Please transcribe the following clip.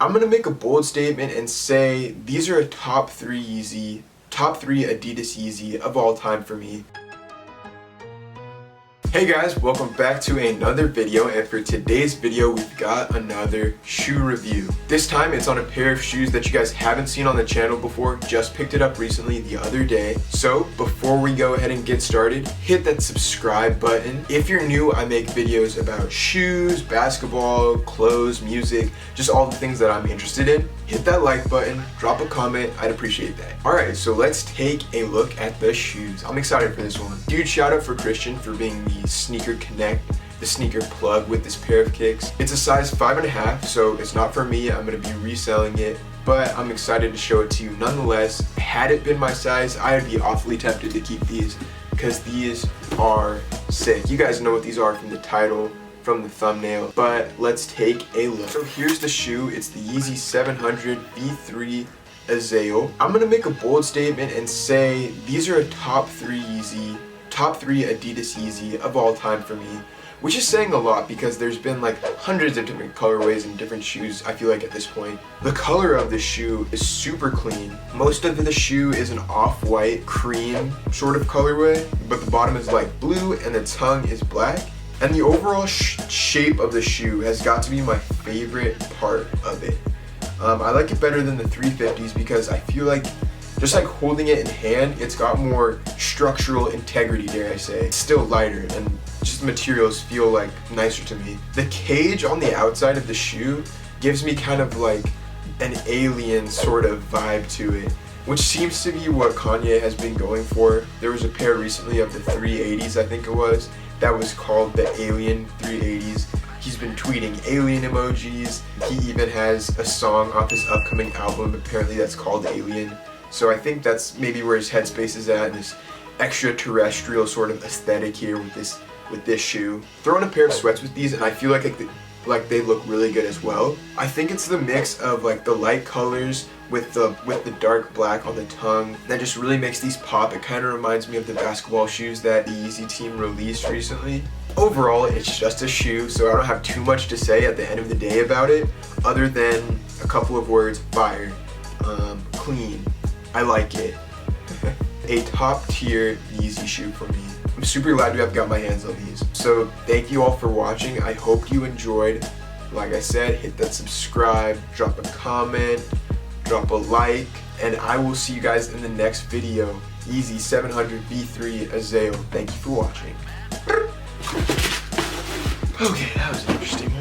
I'm gonna make a bold statement and say these are a top 3 Yeezy, top 3 Adidas Yeezy of all time for me. Hey guys, welcome back to another video, and for today's video we've got another shoe review. This time it's on a pair of shoes that you guys haven't seen on the channel before, just picked it up recently the other day. So before we go ahead and get started, hit that subscribe button. If you're new, I make videos about shoes, basketball, clothes, music, just all the things that I'm interested in. Hit that like button, drop a comment, I'd appreciate that. Alright, so let's take a look at the shoes. I'm excited for this one. Huge shout out for Christian for being the sneaker connect, the sneaker plug with this pair of kicks. It's a size 5.5, so it's not for me. I'm going to be reselling it, but I'm excited to show it to you nonetheless. Had it been my size, I would be awfully tempted to keep these because these are sick. You guys know what these are from the title, from the thumbnail, but let's take a look. So here's the shoe. It's the Yeezy 700 V3 Azael. I'm gonna make a bold statement and say these are a top 3 Yeezy, top 3 Adidas Yeezy of all time for me, which is saying a lot because there's been like hundreds of different colorways and different shoes, I feel like, at this point. The color of the shoe is super clean. Most of the shoe is an off-white cream sort of colorway, but the bottom is like blue and the tongue is black. And the overall shape of the shoe has got to be my favorite part of it. I like it better than the 350s because I feel like just like holding it in hand, it's got more structural integrity, dare I say. It's still lighter and just the materials feel like nicer to me. The cage on the outside of the shoe gives me kind of like an alien sort of vibe to it, which seems to be what Kanye has been going for. There was a pair recently of the 380s, I think it was, that was called the Alien 380s. He's been tweeting alien emojis. He even has a song off his upcoming album, apparently that's called Alien. So I think that's maybe where his headspace is at, in this extraterrestrial sort of aesthetic here with this shoe. Throw in a pair of sweats with these and I feel like they look really good as well. I think it's the mix of like the light colors with the dark black on the tongue that just really makes these pop. It kind of reminds me of the basketball shoes that the Yeezy team released recently. Overall, it's just a shoe, so I don't have too much to say at the end of the day about it, other than a couple of words: fire, clean, I like it. A top tier Yeezy shoe for me. I'm super glad to have got my hands on these. So thank you all for watching. I hope you enjoyed. Like I said, hit that subscribe, drop a comment, drop a like, and I will see you guys in the next video. Yeezy 700 V3 Azael. Thank you for watching. Okay, that was interesting.